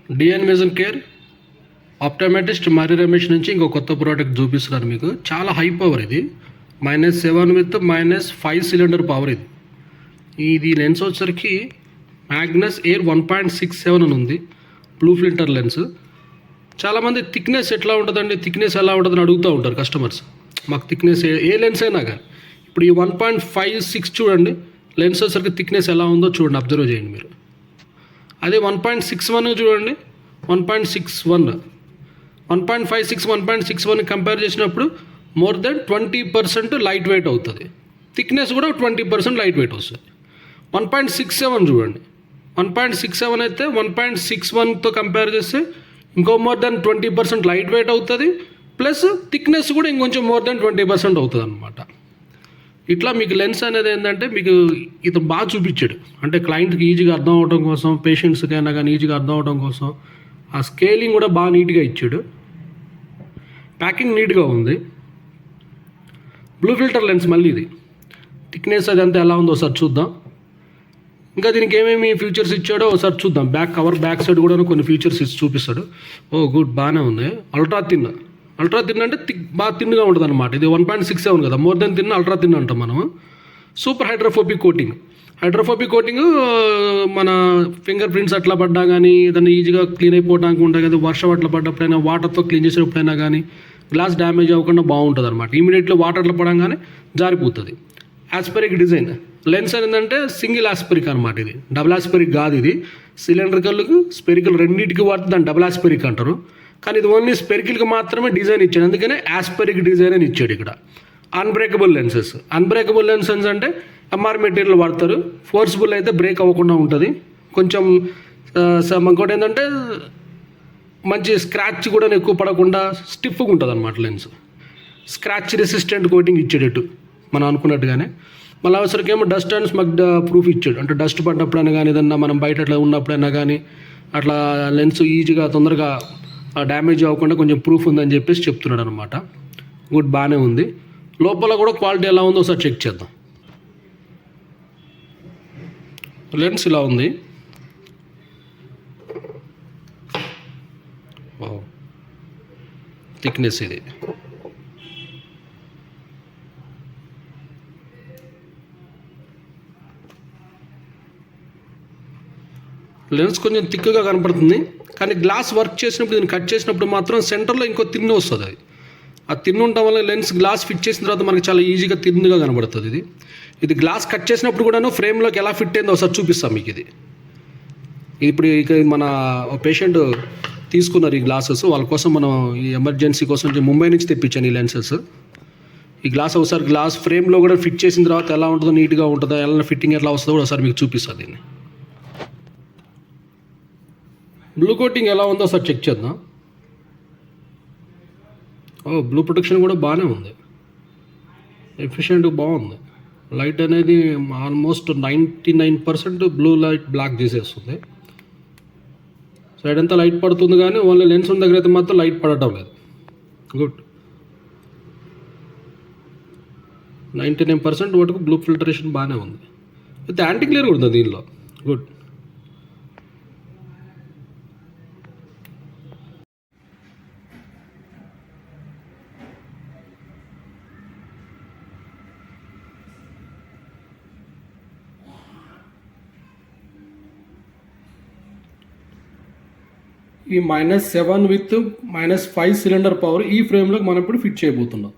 డిఎన్ vision care ఆప్టోమెటిస్ట్ మరి రమేష్ నుంచి ఇంకో కొత్త ప్రోడక్ట్ చూపిస్తున్నాను మీకు. చాలా హై పవర్ ఇది, -7 విత్ -5 సిలిండర్ పవర్ ఇది. ఇది లెన్స్ వచ్చేసరికి మ్యాగ్నస్ ఎయిర్ 1.67 అని ఉంది, బ్లూ ఫిల్టర్ లెన్స్. చాలామంది థిక్నెస్ ఎట్లా ఉంటుందండి, థిక్నెస్ ఎలా ఉంటుందని అడుగుతూ ఉంటారు కస్టమర్స్. మాకు థిక్నెస్ ఏ లెన్స్ అయినా కానీ. ఇప్పుడు ఈ 1.56 చూడండి, లెన్స్ వచ్చేసరికి థిక్నెస్ ఎలా ఉందో చూడండి, అబ్జర్వ్ చేయండి మీరు. అదే 1.61 చూడండి, 1.61, 1.56, 1.61 కంపేర్ చేసినప్పుడు మోర్ దెన్ 20% లైట్ వెయిట్ అవుతుంది. థిక్నెస్ కూడా 20% లైట్ వెయిట్ వస్తుంది. 1.67 చూడండి, 1.67 అయితే 1.61తో కంపేర్ చేస్తే ఇంకో మోర్ దెన్ 20% లైట్ వెయిట్ అవుతుంది, ప్లస్ థిక్నెస్ కూడా ఇంకొంచెం మోర్ దెన్ 20% అవుతుంది అనమాట. ఇట్లా మీకు లెన్స్ అనేది ఏంటంటే మీకు ఇతను బాగా చూపించాడు, అంటే క్లయింట్కి ఈజీగా అర్థం అవడం కోసం, పేషెంట్స్కి అయినా కానీ ఈజీగా అర్థం అవడం కోసం. ఆ స్కేలింగ్ కూడా బాగా నీట్గా ఇచ్చాడు, ప్యాకింగ్ నీట్గా ఉంది. బ్లూ ఫిల్టర్ లెన్స్ మళ్ళీ ఇది. థిక్నెస్ అదంతా ఎలా ఉందో ఒకసారి చూద్దాం. ఇంకా దీనికి ఏమేమి ఫీచర్స్ ఇచ్చాడో ఒకసారి చూద్దాం. బ్యాక్ సైడ్ కూడా కొన్ని ఫీచర్స్ ఇచ్చి చూపిస్తాడు. ఓ గుడ్, బాగానే ఉంది. అల్ట్రా థిన్ అంటే బాగా థిన్గా ఉంటుంది అనమాట. ఇది 1.67 కదా, more than thin, ultra thin అంటాం మనం. సూపర్ హైడ్రోఫోబిక్ కోటింగ్ మన ఫింగర్ ప్రింట్స్ అట్లా పడ్డా కానీ, ఏదైనా ఈజీగా క్లీన్ అయిపోవడానికి ఉంటుంది కదా, వర్షం అట్లా పడ్డప్పుడైనా, వాటర్తో క్లీన్ చేసేటప్పుడైనా కానీ గ్లాస్ డ్యామేజ్ అవ్వకుండా బాగుంటుంది అనమాట. ఇమీడియట్లీ వాటర్ అట్లా పడంగానే జారిపోతుంది. ఆస్పెరిక్ డిజైన్ లెన్స్ ఏంటంటే సింగిల్ ఆస్పెరిక్ అనమాట. ఇది డబుల్ ఆస్పెరిక్ కాదు, ఇది సిలిండ్రికల్కి స్పెరికల్ రెండింటికి వాడితే దాన్ని డబుల్ ఆస్పెరిక్ అంటారు. కానీ ఇది ఓన్లీ స్పెరికల్కి మాత్రమే డిజైన్ ఇచ్చాడు, అందుకనే ఆస్పెరిక్ డిజైన్ అని ఇచ్చాడు ఇక్కడ. అన్బ్రేకబుల్ లెన్సెస్ అంటే ఎంఆర్ మెటీరియల్ వాడతారు. ఫోర్స్ఫుల్ అయితే బ్రేక్ అవ్వకుండా ఉంటుంది. కొంచెం ఇంకోటి ఏంటంటే మంచి స్క్రాచ్ కూడా ఎక్కువ పడకుండా స్టిఫ్గా ఉంటుంది అనమాట లెన్స్. స్క్రాచ్ రెసిస్టెంట్ కోటింగ్ ఇచ్చేటట్టు మనం అనుకున్నట్టుగానే. మళ్ళీ అవసరకేమో డస్ట్ అండ్ స్మగ్ ప్రూఫ్ ఇచ్చాడు, అంటే డస్ట్ పడ్డప్పుడైనా కానీ, ఏదన్నా మనం బయట అట్లా ఉన్నప్పుడైనా కానీ అట్లా లెన్స్ ఈజీగా తొందరగా డ్యామేజ్ అవ్వకుండా కొంచెం ప్రూఫ్ ఉందని చెప్పేసి చెప్తున్నాడు అనమాట. గుడ్, బాగానే ఉంది. లోపల కూడా క్వాలిటీ ఎలా ఉందో ఒకసారి చెక్ చేద్దాం. లెన్స్ ఇలా ఉంది. థిక్నెస్ ఇది. లెన్స్ కొంచెం థిక్గా కనపడుతుంది, కానీ గ్లాస్ వర్క్ చేసినప్పుడు, దీన్ని కట్ చేసినప్పుడు మాత్రం సెంటర్లో ఇంకో తిన్ను వస్తుంది. అది ఆ తిన్ను ఉండటం వల్ల లెన్స్ గ్లాస్ ఫిట్ చేసిన తర్వాత మనకి చాలా ఈజీగా తిన్నుగా కనబడుతుంది. ఇది గ్లాస్ కట్ చేసినప్పుడు కూడాను ఫ్రేమ్లోకి ఎలా ఫిట్ అయిందో ఒకసారి చూపిస్తాం మీకు. ఇది ఇప్పుడు ఇక మన పేషెంట్ తీసుకున్నారు ఈ గ్లాసెస్, వాళ్ళ కోసం మనం ఈ ఎమర్జెన్సీ కోసం ముంబై నుంచి తెప్పించాను ఈ లెన్సెస్. ఈ గ్లాస్ ఫ్రేమ్లో కూడా ఫిట్ చేసిన తర్వాత ఎలా ఉంటుందో, నీట్గా ఉంటుందో, ఎలా ఫిట్టింగ్ ఎట్లా వస్తుందో కూడా ఒకసారి మీకు చూపిస్తుంది. దీన్ని బ్లూ కోటింగ్ ఎలా ఉందో ఒకసారి చెక్ చేద్దాం. బ్లూ ప్రొటెక్షన్ కూడా బాగానే ఉంది, ఎఫిషియెంట్ బాగుంది. లైట్ అనేది ఆల్మోస్ట్ 99% బ్లూ లైట్ బ్లాక్ చేసేస్తుంది. సైడ్ అంతా లైట్ పడుతుంది, కానీ ఓన్లీ లెన్స్ ఉన్న దగ్గర అయితే మాత్రం లైట్ పడటం లేదు. గుడ్, 99% వరకు బ్లూ ఫిల్టరేషన్ బాగానే ఉంది. అయితే యాంటీ క్లియర్ కూడా ఉంది దీనిలో. గుడ్. ఈ -7 విత్ -5 సిలిండర్ పవర్ ఈ ఫ్రేమ్లోకి మనం ఇప్పుడు ఫిట్ చేయబోతున్నాం.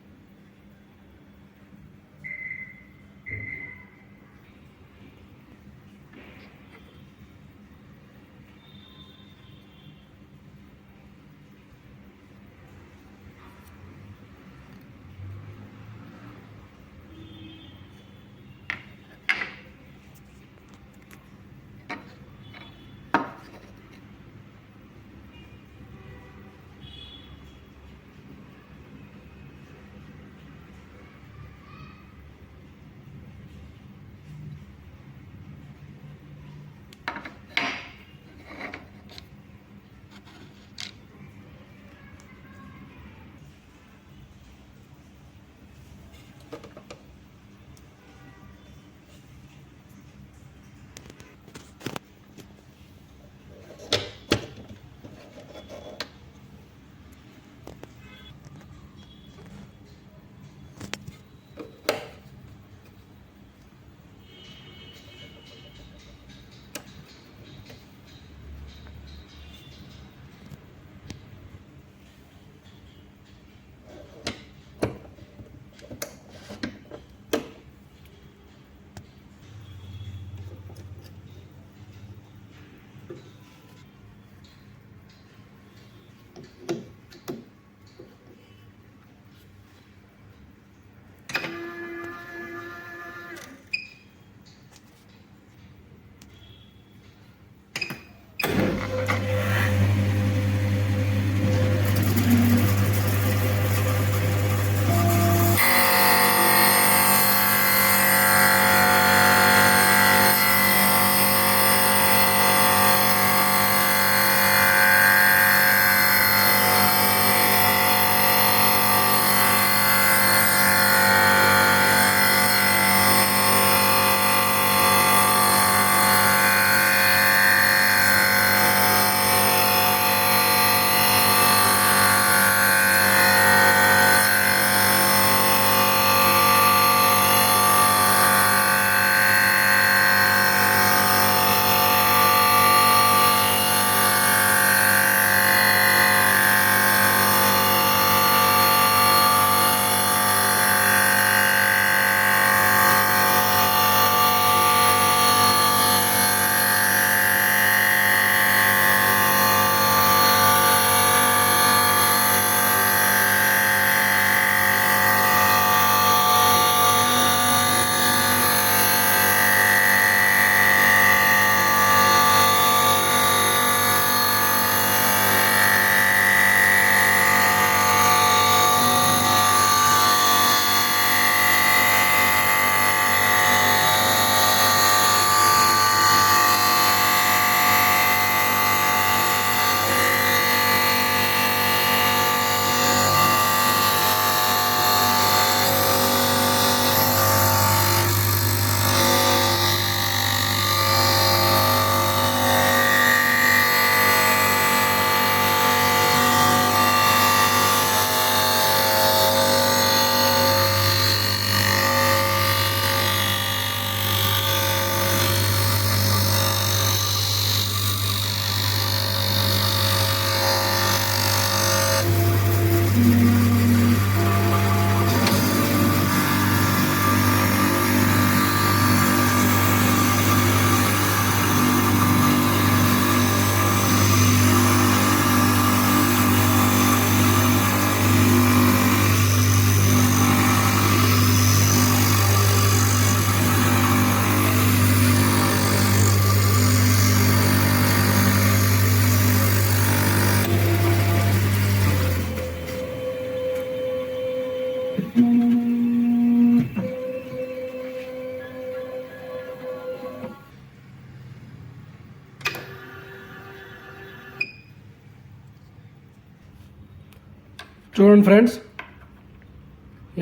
చూడండి ఫ్రెండ్స్,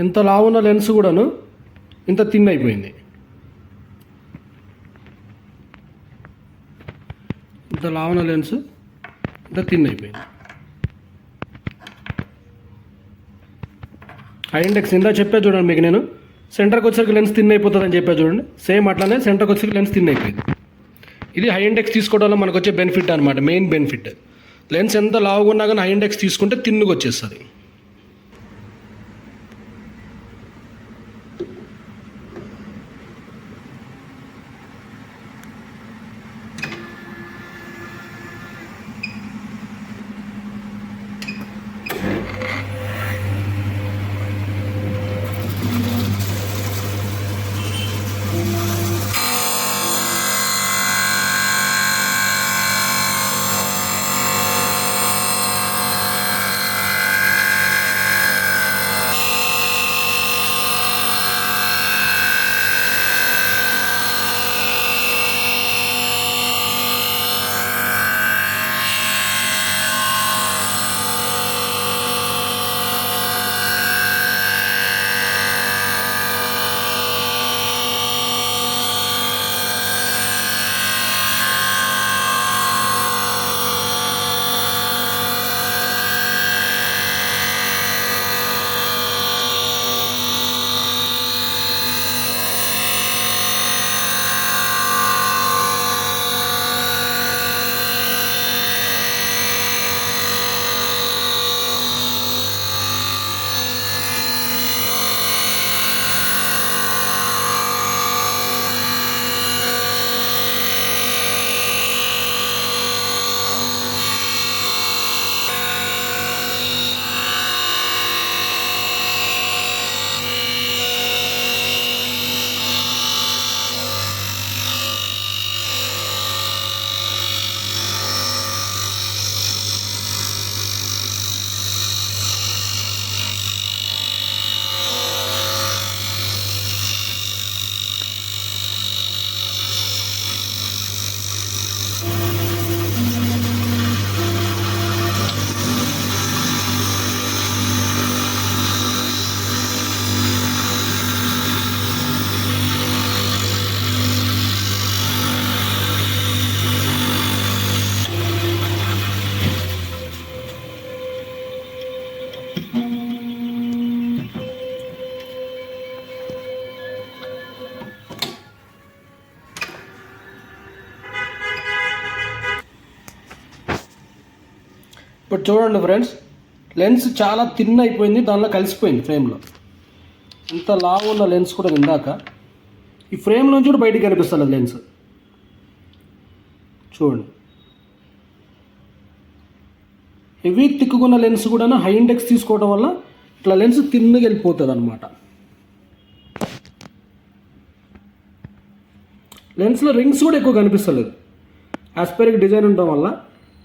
ఎంత లావున్న లెన్స్ కూడాను ఇంత థిన్ అయిపోయింది. ఇంత లావున్న లెన్స్ ఇంత థిన్ అయిపోయింది. హై ఇండెక్స్ ఇందా చెప్పా చూడండి మీకు, నేను సెంటర్కి వచ్చేసరికి లెన్స్ థిన్ అయిపోతుందని చెప్పా చూడండి. సేమ్ అట్లానే సెంటర్కి వచ్చేసరికి లెన్స్ థిన్ అయిపోయింది. ఇది హై ఇండెక్స్ తీసుకోవడం వల్ల మనకు వచ్చే బెనిఫిట్ అనమాట, మెయిన్ బెనిఫిట్. లెన్స్ ఎంత లావుగా ఉన్నా కానీ హై ఇండెక్స్ తీసుకుంటే థిన్గా వచ్చేస్తుంది. ఇప్పుడు చూడండి ఫ్రెండ్స్, లెన్స్ చాలా థిన్ అయిపోయింది, దానిలో కలిసిపోయింది ఫ్రేమ్లో. ఇంత లావు ఉన్న లెన్స్ కూడా ఇందాక ఈ ఫ్రేమ్ నుంచి కూడా బయటికి కనిపిస్తుంది లెన్స్. చూడండి, హెవీ తిక్కుకున్న లెన్స్ కూడా హై ఇండెక్స్ తీసుకోవడం వల్ల ఇట్లా లెన్స్ థిన్గా వెళ్ళిపోతుంది అనమాట. లెన్స్లో రింగ్స్ కూడా ఎక్కువ కనిపిస్తలేదు. ఆస్పెరిక్ డిజైన్ ఉండడం వల్ల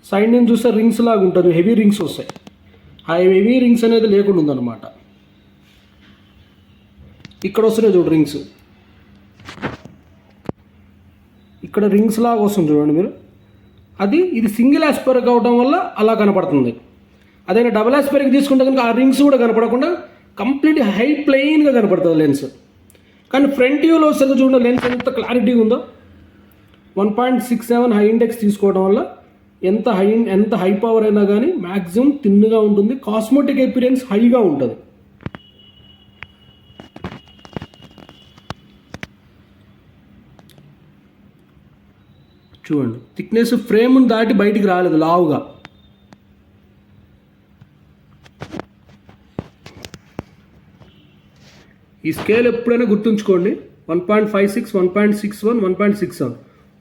సైడ్ నుంచి చూస్తే రింగ్స్ లాగా ఉంటుంది, హెవీ రింగ్స్ వస్తాయి. ఆ హెవీ రింగ్స్ అనేది లేకుండా ఉందన్నమాట. ఇక్కడ వస్తున్నాయి చూడు రింగ్స్, ఇక్కడ రింగ్స్ లాగా వస్తుంది చూడండి మీరు. ఇది సింగిల్ ఆస్పెరిక్ అవడం వల్ల అలా కనపడుతుంది. అదే డబుల్ ఆస్పెరిక్ తీసుకుంటే కనుక ఆ రింగ్స్ కూడా కనపడకుండా కంప్లీట్ హై ప్లెయిన్గా కనపడుతుంది లెన్స్. కానీ ఫ్రంట్ వ్యూలో వస్తుంది చూడండి లెన్స్ ఎంత క్లారిటీ ఉందో. 1.67 హై ఇండెక్స్ తీసుకోవడం వల్ల ఎంత హై పవర్ అయినా కానీ మ్యాక్సిమం థిన్గా ఉంటుంది. కాస్మెటిక్ అపిరియన్స్ హైగా ఉంటుంది. చూడండి, థిక్నెస్ ఫ్రేమ్ దాటి బయటికి రాలేదు లావుగా. ఈ స్కేల్ ఎప్పుడైనా గుర్తుంచుకోండి, 1.56, 1.61, 1.67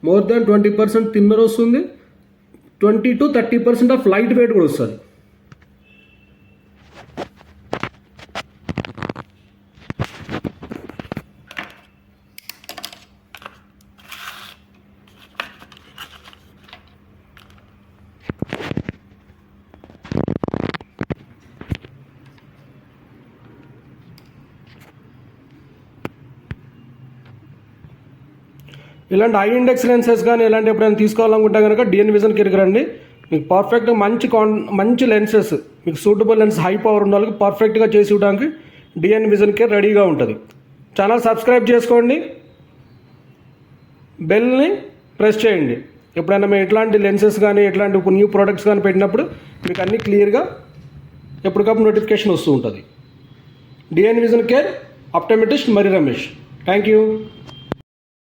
మోర్ దాన్ 20% థిన్నర్ వస్తుంది. 20 to 30% ఆఫ్ లైట్ వెయిట్ కూడా వస్తుంది. ఇలాంటి హై ఇండెక్స్ లెన్సెస్ కానీ ఇలాంటి ఎప్పుడైనా తీసుకోవాలనుకుంటే కనుక డిఎన్ విజన్కి రండి. మీకు పర్ఫెక్ట్గా మంచి లెన్సెస్, మీకు సూటబుల్ లెన్స్ హై పవర్ ఉన్న వాళ్ళకి పర్ఫెక్ట్గా చేసి ఇవ్వడానికి డిఎన్ విజన్ కేర్ రెడీగా ఉంటుంది. ఛానల్ సబ్స్క్రైబ్ చేసుకోండి, బెల్ని ప్రెస్ చేయండి. ఎప్పుడైనా మేము ఎట్లాంటి లెన్సెస్ కానీ ఎట్లాంటి న్యూ ప్రోడక్ట్స్ కానీ పెట్టినప్పుడు మీకు అన్నీ క్లియర్గా ఎప్పటికప్పుడు నోటిఫికేషన్ వస్తూ ఉంటుంది. డిఎన్ విజన్ కేర్, ఆప్టోమెట్రిస్ట్ మరి రమేష్. Thank you.